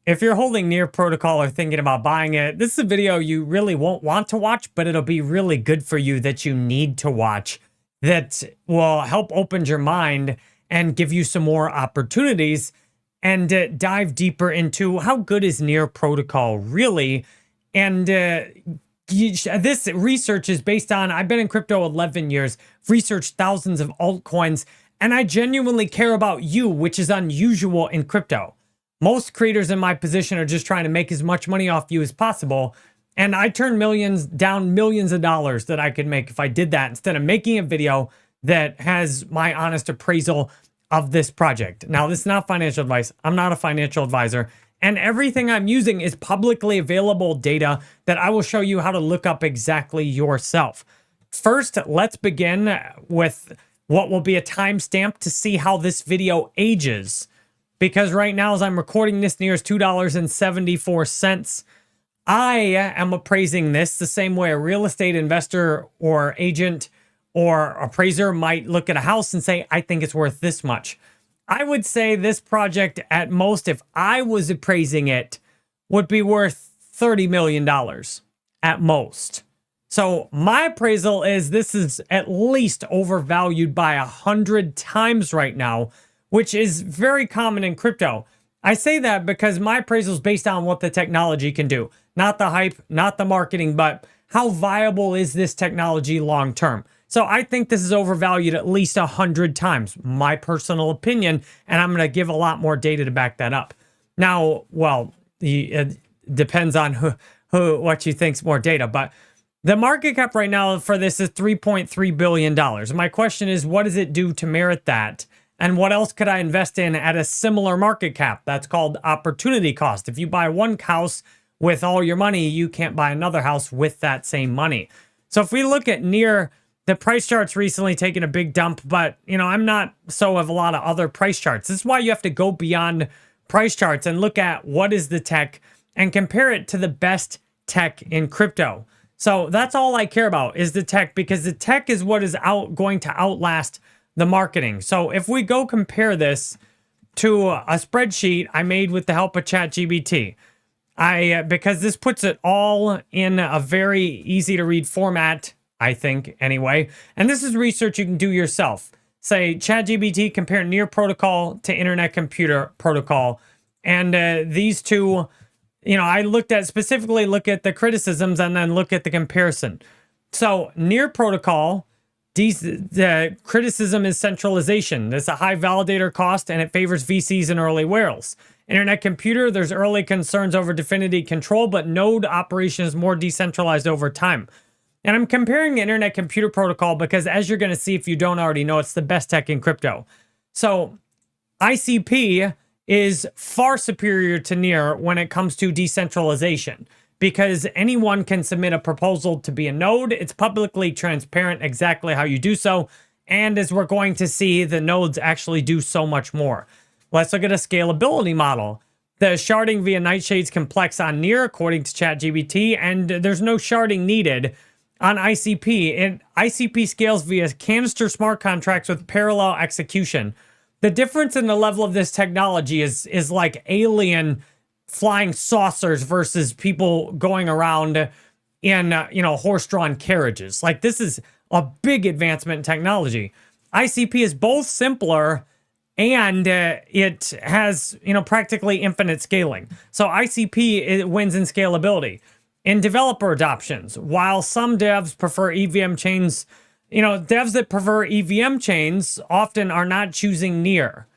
If you're holding near protocol or thinking about buying it, this is a video you really won't want to watch, but it'll be really good for you that you need to watch, that will help open your mind and give you some more opportunities, and dive deeper into how good is near protocol really. And this research is based on, I've been in crypto 11 years, researched thousands of altcoins, and I genuinely care about you, which is unusual in crypto. Most creators in my position are just trying to make as much money off you as possible. And I turn millions down millions of dollars that I could make if I did that, instead of making a video that has my honest appraisal of this project. Now, this is not financial advice. I'm not a financial advisor. And everything I'm using is publicly available data that I will show you how to look up exactly yourself. First, let's begin with what will be a timestamp to see how this video ages. Because right now, as I'm recording this, near is $2.74. I am appraising this the same way a real estate investor or agent or appraiser might look at a house and say, I think it's worth this much. I would say this project, at most, if I was appraising it, would be worth $30 million at most. So my appraisal is this is at least overvalued by 100 times right now, which is very common in crypto. I say that because my appraisal is based on what the technology can do, not the hype, not the marketing, but how viable is this technology long term. So I think this is overvalued at least 100 times, my personal opinion, and I'm going to give a lot more data to back that up. Now, well, it depends on what you think's more data, but the market cap right now for this is $3.3 billion. My question is, what does it do to merit that? And what else could I invest in at a similar market cap? That's called opportunity cost. If you buy one house with all your money, you can't buy another house with that same money. So if we look at near, the price chart's recently taken a big dump, but I'm not so of a lot of other price charts. This is why you have to go beyond price charts and look at what is the tech and compare it to the best tech in crypto. So that's all I care about is the tech, because the tech is what is going to outlast the marketing. So if we go compare this to a spreadsheet I made with the help of ChatGPT, because this puts it all in a very easy to read format, I think anyway. And this is research you can do yourself. Say ChatGPT compare near protocol to internet computer protocol. And these two, I specifically look at the criticisms and then look at the comparison. So near protocol, the criticism is centralization. There's a high validator cost and it favors VCs and early whales. Internet computer, there's early concerns over divinity control, but node operation is more decentralized over time. And I'm comparing the internet computer protocol because, as you're going to see if you don't already know, it's the best tech in crypto. So ICP is far superior to Near when it comes to decentralization, because anyone can submit a proposal to be a node. It's publicly transparent exactly how you do so. And as we're going to see, the nodes actually do so much more. Let's look at a scalability model. The sharding via Nightshade's complex on Near, according to ChatGPT, and there's no sharding needed on ICP. And ICP scales via canister smart contracts with parallel execution. The difference in the level of this technology is like alien flying saucers versus people going around in horse-drawn carriages. Like, this is a big advancement in technology. ICP is both simpler and it has practically infinite scaling. So ICP, it wins in scalability. In developer adoptions, while some devs prefer EVM chains, devs that prefer EVM chains often are not choosing Near.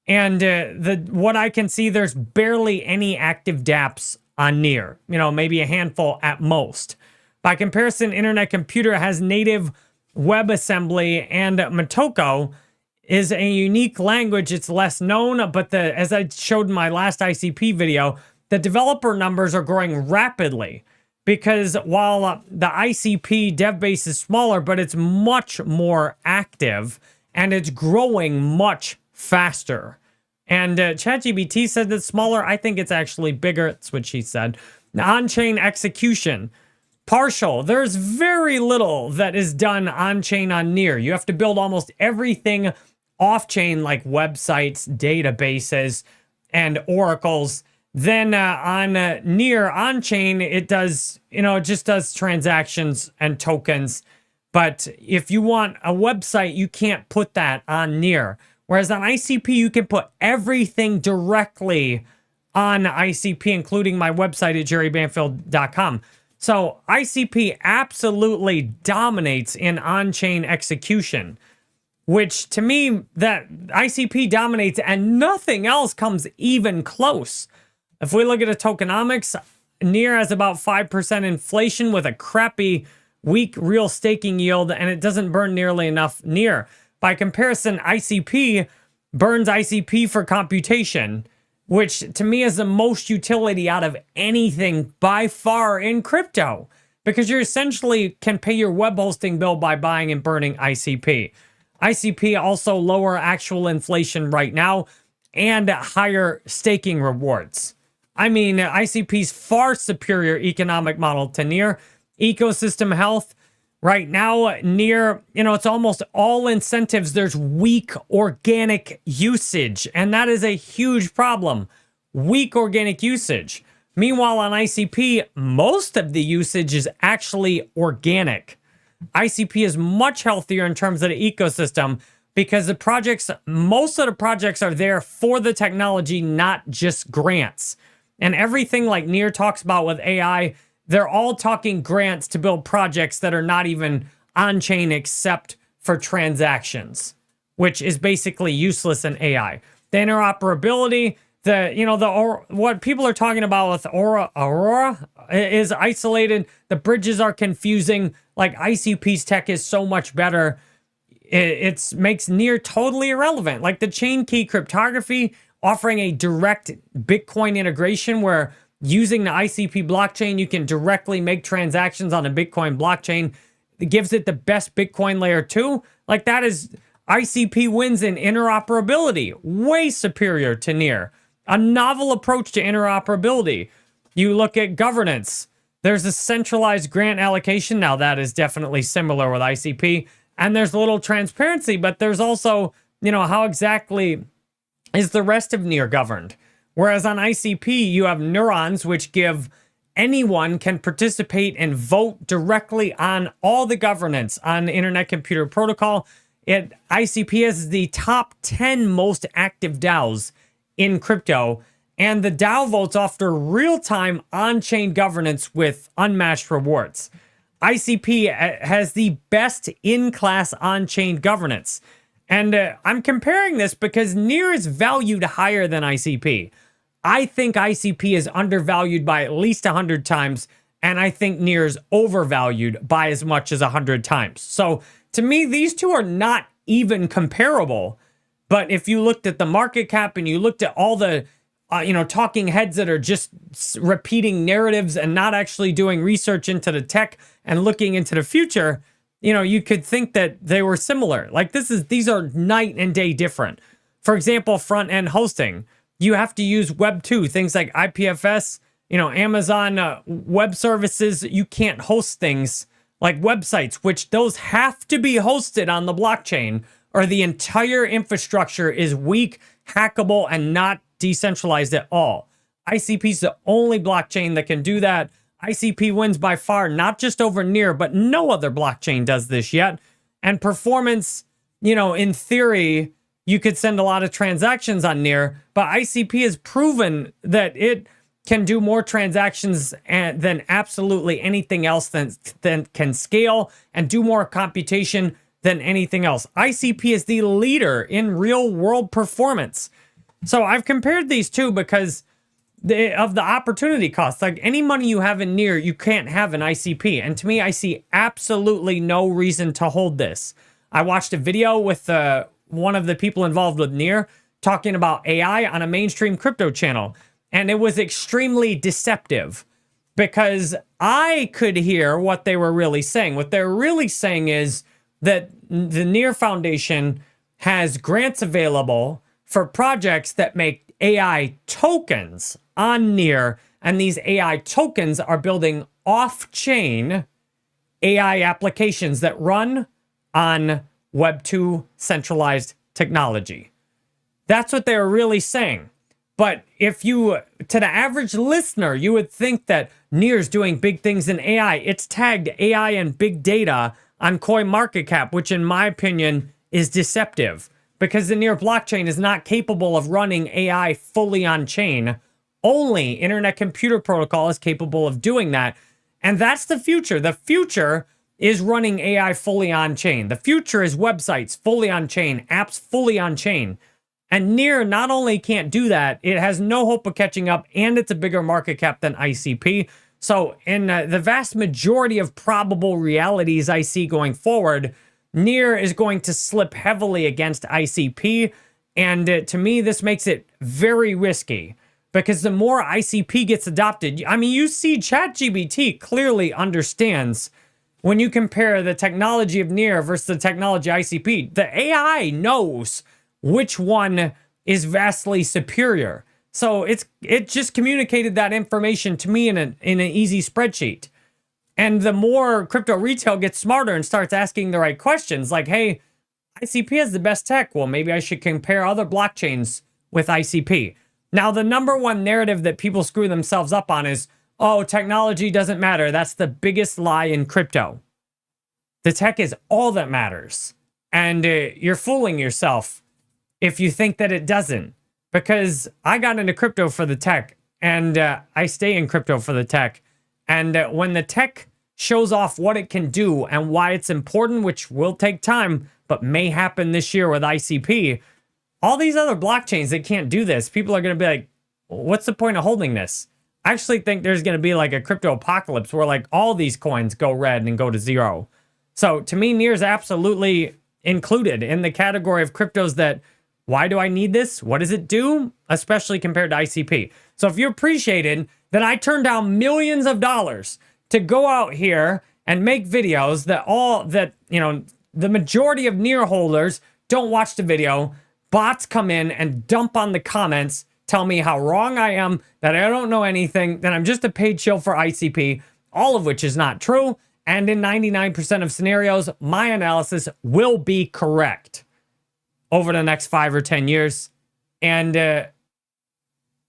And what I can see, there's barely any active dApps on Near, maybe a handful at most. By comparison, Internet Computer has native WebAssembly, and Motoko is a unique language. It's less known, but as I showed in my last ICP video, the developer numbers are growing rapidly, because while the ICP dev base is smaller, but it's much more active and it's growing much faster. And ChatGPT said it's smaller. I think it's actually bigger. That's what she said. On-chain execution. Partial. There's very little that is done on-chain on Near. You have to build almost everything off-chain, like websites, databases, and oracles. Then on Near on-chain, it does, it just does transactions and tokens. But if you want a website, you can't put that on Near. Whereas on ICP, you can put everything directly on ICP, including my website at jerrybanfield.com. So ICP absolutely dominates in on-chain execution, which to me, that ICP dominates and nothing else comes even close. If we look at a tokenomics, Near has about 5% inflation with a crappy, weak real staking yield, and it doesn't burn nearly enough Near. By comparison, ICP burns ICP for computation, which to me is the most utility out of anything by far in crypto, because you essentially can pay your web hosting bill by buying and burning ICP. ICP also lower actual inflation right now and higher staking rewards. I mean, ICP's far superior economic model to Near. Ecosystem health, right now, Near, it's almost all incentives. There's weak organic usage, and that is a huge problem. Weak organic usage. Meanwhile, on ICP, most of the usage is actually organic. ICP is much healthier in terms of the ecosystem because most of the projects are there for the technology, not just grants. And everything like Near talks about with AI, they're all talking grants to build projects that are not even on-chain except for transactions, which is basically useless in AI. The interoperability, what people are talking about with Aurora is isolated. The bridges are confusing. Like ICP's tech is so much better. It makes Near totally irrelevant. Like the chain key cryptography, offering a direct Bitcoin integration where using the ICP blockchain, you can directly make transactions on a Bitcoin blockchain. It gives it the best Bitcoin layer 2. Like that is, ICP wins in interoperability, way superior to Near. A novel approach to interoperability. You look at governance. There's a centralized grant allocation. Now that is definitely similar with ICP. And there's a little transparency, but there's also, how exactly is the rest of Near governed? Whereas on ICP, you have neurons, which give anyone can participate and vote directly on all the governance on Internet Computer Protocol. ICP has the top 10 most active DAOs in crypto, and the DAO votes offer real-time on-chain governance with unmatched rewards. ICP has the best in-class on-chain governance. And I'm comparing this because Near is valued higher than ICP. I think ICP is undervalued by at least 100 times, and I think Near is overvalued by as much as 100 times. So to me, these two are not even comparable. But if you looked at the market cap and you looked at all the talking heads that are just repeating narratives and not actually doing research into the tech and looking into the future, you could think that they were similar. Like these are night and day different. For example, front end hosting. You have to use Web 2, things like IPFS, Amazon Web Services. You can't host things like websites, which those have to be hosted on the blockchain, or the entire infrastructure is weak, hackable, and not decentralized at all. ICP is the only blockchain that can do that. ICP wins by far, not just over Near, but no other blockchain does this yet. And performance, in theory, you could send a lot of transactions on Near, but ICP has proven that it can do more transactions than absolutely anything else than can scale and do more computation than anything else. ICP is the leader in real world performance. So I've compared these two because of the opportunity cost. Like any money you have in Near, you can't have in ICP. And to me, I see absolutely no reason to hold this. I watched a video with one of the people involved with Near talking about AI on a mainstream crypto channel. And it was extremely deceptive because I could hear what they were really saying. What they're really saying is that the Near Foundation has grants available for projects that make AI tokens on Near, and these AI tokens are building off-chain AI applications that run on Web 2 centralized technology. That's what they're really saying. But if you, to the average listener, you would think that Near's doing big things in AI. It's tagged AI and big data on CoinMarketCap, which in my opinion is deceptive because the Near blockchain is not capable of running AI fully on chain. Only Internet Computer Protocol is capable of doing that. And that's the future. The future is running AI fully on chain. The future is websites fully on chain, apps fully on chain. And Near not only can't do that, it has no hope of catching up, and it's a bigger market cap than ICP. So in the vast majority of probable realities I see going forward, Near is going to slip heavily against ICP. And to me, this makes it very risky because the more ICP gets adopted, I mean, you see ChatGPT clearly understands when you compare the technology of Near versus the technology ICP, the AI knows which one is vastly superior. So it just communicated that information to me in an easy spreadsheet. And the more crypto retail gets smarter and starts asking the right questions, like, hey, ICP has the best tech. Well, maybe I should compare other blockchains with ICP. Now, the number one narrative that people screw themselves up on is, oh, technology doesn't matter. That's the biggest lie in crypto. The tech is all that matters. And you're fooling yourself if you think that it doesn't, because I got into crypto for the tech and I stay in crypto for the tech. And when the tech shows off what it can do and why it's important, which will take time, but may happen this year with ICP, all these other blockchains that can't do this, people are going to be like, what's the point of holding this? I actually think there's going to be like a crypto apocalypse where like all these coins go red and go to zero. So to me, Near is absolutely included in the category of cryptos that, why do I need this? What does it do? Especially compared to ICP. So if you appreciated that I turned down millions of dollars to go out here and make videos that the majority of Near holders don't watch the video, bots come in and dump on the comments, tell me how wrong I am, that I don't know anything, that I'm just a paid shill for ICP, all of which is not true. And in 99% of scenarios, my analysis will be correct over the next 5 or 10 years. And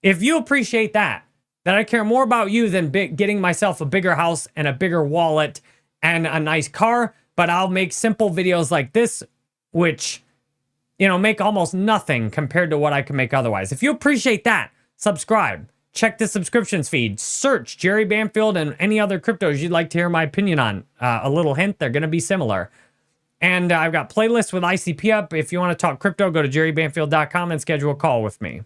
if you appreciate that I care more about you than getting myself a bigger house and a bigger wallet and a nice car, but I'll make simple videos like this, which, make almost nothing compared to what I can make otherwise. If you appreciate that, subscribe. Check the subscriptions feed. Search Jerry Banfield and any other cryptos you'd like to hear my opinion on. A little hint, they're going to be similar. And I've got playlists with ICP up. If you want to talk crypto, go to jerrybanfield.com and schedule a call with me.